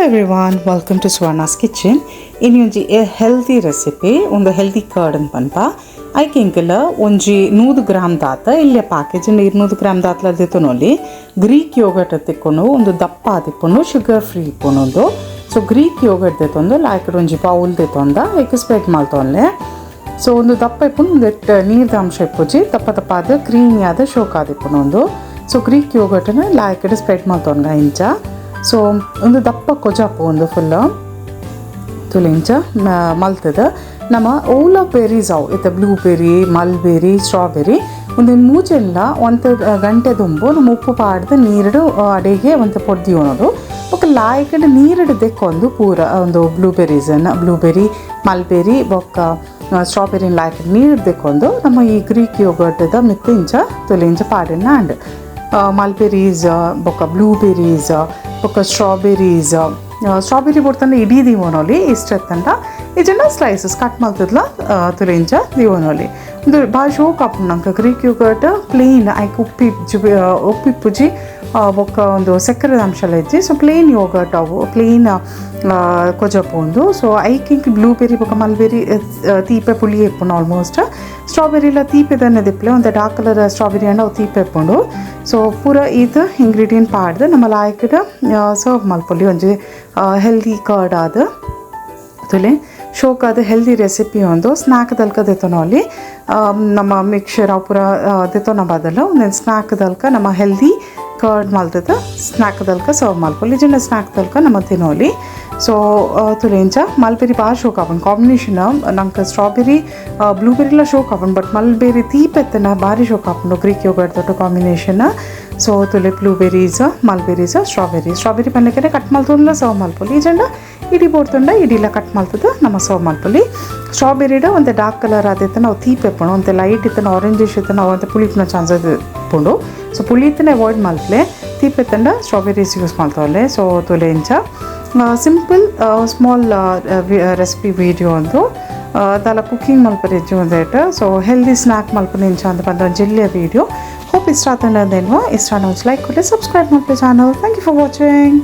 everyone, welcome to Swarna's Kitchen. In a healthy recipe, ಒಂದು healthy curd ಅಂತ ಪನ್ಪ ಐಕೆ ಇಂಕೆಲ್ಲ ಒಂಜಿ 100 gram ದಾತ ಇಲ್ಲ ಪ್ಯಾಕೇಜ್ 200 ಗ್ರಾಮ್ ದಾತ್ಲ ದಿತ್ತುನೊಲಿ ಗ್ರೀಕ್ ಯೋಗರ್ಟ್ ತಿಕ್ಕೊಂಡು ಒಂದು ದಪ್ಪ ತಿಕ್ಕೊಂಡು ಶುಗರ್ ಫ್ರೀ ಇಕ್ಕೊಂಡು ಸೊ ಗ್ರೀಕ್ ಯೋಗರ್ಟ್ ದಿತ್ತೊಂದು ಲಾಯ್ಕಡ್ ಒಂಜಿ ಬೌಲ್ ದಿತ್ತೊಂದ ಐಕೆ ಸ್ಪ್ರೆಡ್ ಮಾಡ್ತೊನ್ಲೆ ಸೊ ಒಂದು ದಪ್ಪ ಇಪ್ಪುಂಡು ಒಂದು ನೀರ್ದ ಅಂಶ ಇಪ್ಪುಜಿ ದಪ್ಪ ದಪ್ಪ ಆದ ಕ್ರೀಮಿ ಆದ ಶೋಕ್ ಆದಿಪ್ಪುಂಡು ಒಂದು ಸೊ ಗ್ರೀಕ್ ಯೋಗರ್ಟನ್ನ ಲಾಯ್ಕಡ್ ಸ್ಪ್ರೆಡ್ ಮಾಡ್ತೊನ್ಗ ಇಂಚ ಸೊ ಒಂದು ದಪ್ಪ ಕೊಜಾಪು ಒಂದು ಫುಲ್ ತುಲಿಂಚ ಮಲ್ತದ ನಮ್ಮ ಓಲ ಬೆರೀಸ್ ಅವು ಇತ್ತ ಬ್ಲೂಬೆರಿ ಮಲ್ಬೆರಿ ಸ್ಟ್ರಾಬೆರಿ ಒಂದು ಮೂಜೆಲ್ಲ ಒಂದು ಗಂಟೆ ದುಂಬು ನಮ್ಮ ಉಪ್ಪು ಪಾಡ್ದು ನೀರು ಅಡಿಗೆ ಒಂದು ಪೊಡ್ದಿ ಉಣೋದು ಬೊಕ್ಕ ಲಾಯ್ಕಡೆ ನೀರು ದೆಕ್ಕೊಂದು ಪೂರ ಒಂದು ಬ್ಲೂಬೆರಿ ಮಲ್ಬೆರಿ ಬೊಕ್ಕ ಸ್ಟ್ರಾಬೆರಿನ ಲಾಯ್ಕಡೆ ನೀರು ದೆಕ್ಕೊಂಡು ನಮ್ಮ ಈ ಗ್ರೀಕ್ ಯೋಗರ್ಟ್ದ ಮಿತ್ತಿಂಚ ತುಲಿಂಚ ಪಾಡಿನ ಅಂಡ್ ಮಲ್ಬೆರೀಸ್ ಬೊಕ್ಕ ಬ್ಲೂಬೆರೀಸ್ ಬೊಕ್ಕ ಸ್ಟ್ರಾಬೆರಿ ಬೊಡ್ತಂಡ ಇಡೀ ದಿವನೊಲಿ ಇಷ್ಟತ್ತಂಡ ಇದನ್ನ ಸ್ಲೈಸಸ್ ಕಟ್ ಮಾಡ್ತಿದ್ಲ ತುರಿಂಚ ದಿವನೊಲಿ ಒಂದು ಭಾಳ ಶೋಕ್ ಆಪುಂಡು ನಂಗೆ ಗ್ರೀಕ್ ಯೋಗರ್ಟ್ ಪ್ಲೇನ್ ಐಕ್ ಉಪ್ಪಿಪ್ಪುಜಿ ಬೊಕ್ಕ ಒಂದು ಸಕ್ಕರೆದ ಅಂಶ ಇಜ್ಜಿ ಸೊ ಪ್ಲೇನ್ ಯೋಗರ್ಟ್ ಅವು ಪ್ಲೇನ್ ಕೊಜಪುಂಡು ಸೊ ಐಕಿಂಕ್ ಬ್ಲೂಬೆರಿ ಬೊಕ್ಕ ಮಲ್ಬೆರಿ ತೀಪೆ ಪುಳಿ ಇಪ್ಪುಂಡು ಆಲ್ಮೋಸ್ಟ್ ಸ್ಟ್ರಾಬೆರಿಲ ತೀಪೆದನ್ನ ದಿಪ್ಪಲೆ ಒಂದು ಡಾರ್ಕ್ ಕಲರ್ ಸ್ಟ್ರಾಬೆರಿ ಅಂಡ್ ಅವು ತೀಪೆ ಇಪ್ಪುಂಡು ಸೊ ಪೂರ ಇದು ಇಂಗ್ರೀಡಿಯೆಂಟ್ ಪಾಡ್ದು ನಮ್ಮ ಲಾಯ್ಕಡ್ ಸರ್ವ್ ಮಲ್ಪೊಲಿ ಒಂಜಿ ಹೆಲ್ದಿ ಕರ್ಡ್ ಆದ ತುಲೆ ಶೋಕ್ ಆದ ಹೆಲ್ದಿ ರೆಸಿಪಿ ಒಂದು ಸ್ನ್ಯಾಕ್ ದಲ್ಕ ದೆತ್ತೊನೊಲಿ ನಮ್ಮ ಮಿಕ್ಸರ್ ಅವು ಪೂರ ದೆತ್ತೊನ ಬದಲು ಒಂದು ಸ್ನ್ಯಾಕ್ ದಲ್ಕ ನಮ್ಮ ಹೆಲ್ದಿ ಕರ್ಡ್ ಮಲ್ತದ ಸ್ನ್ಯಾಕ್ ದಲ್ಕ ಸರ್ವ್ ಮಲ್ಪೊಲಿ ಜಿನ್ನ ಸ್ನ್ಯಾಕ್ ದಲ್ಕ ನಮ್ಮ ತಿನ್ನೋಲಿ ಸೊ ತುಲೆಂಚ ಮಲ್ಬೆರಿ ಭಾಳ ಶೋಕ್ ಆಪುಂಡು ಕಾಂಬಿನೇಷನ್ ನಂಗೆ ಸ್ಟ್ರಾಬೆರಿ ಬ್ಲೂಬೆರಿಲ ಶೋಕ್ ಆಪುಂಡು ಬಟ್ ಮಲ್ಬೆರಿ ತೀಪೆತ್ತನ ಭಾರಿ ಶೋಕ್ ಆಪುಂಡು ಗ್ರೀಕ್ ಯೋಗರ್ಟ್ ದೊಡ್ಡ ಕಾಂಬಿನೇಷನ್ ಸೊ ತುಲೆ ಬ್ಲೂಬೆರೀಸ್ ಮಲ್ಬೆರೀಸ್ ಸ್ಟ್ರಾಬೆರಿ ಪನ್ನಕೆರೆ ಕಟ್ ಮಲ್ತೊಂದುಲ ಸರ್ವ್ ಮಲ್ಪೊಲಿ ಈಜಂಡ ಇಡೀ ಬೋಡ್ತುಂಡ ಇಡೀಲ ಕಟ್ ಮಲ್ತದ ನಮ್ಮ ಸರ್ವ್ ಮಲ್ಪೊಲಿ ಸ್ಟ್ರಾಬೆರಿಡ ಒಂದು ಡಾರ್ಕ್ ಕಲರ್ ಆದೈತೆ ನಾವು ತೀಪೆ ಇಪ್ಪುಂಡು ಒಂದು ಲೈಟ್ ಇತ್ತು ಆರೆಂಜಿಶ್ ಇತ್ತು ನಾವು ಅಂತ ಪುಳಿಪಿನ ಚಾನ್ಸಸ್ ಇಪ್ಪುಂಡು ಸೊ ಪುಳಿತನ ಅವಾಯ್ಡ್ ಮಲ್ಪಲೆ ತೀಪೆತ್ತಂಡ ಸ್ಟ್ರಾಬೆರೀಸ್ ಯೂಸ್ ಮಾಡ್ತಾವಲ್ಲೆ ಸೊ ತುಲೆಂಚ ಸಿಂಪಲ್ ಸ್ಮಾಲ್ ರೆಸಿಪಿ ವೀಡಿಯೋ ಒಂದು ದಾಲ ಕುಕಿಂಗ್ ಮಲ್ಪರೆ ಇಜ್ಜಿ ಒಂದೇಟ್ ಸೊ ಹೆಲ್ದಿ ಸ್ನ್ಯಾಕ್ ಮಲ್ಪನೆ ಇಂಚ ಅಂತ ಬಂದ ಜಿಲ್ಲೆಯ ವೀಡಿಯೋ ಹೋಪ್ ಇಷ್ಟ ಆತಂದೇನು ಇಷ್ಟ ಲೈಕ್ ಕೊಟ್ಟೆ ಸಬ್ಸ್ಕ್ರೈಬ್ ಮಾಡ್ತೀವಿ channel thank you for watching.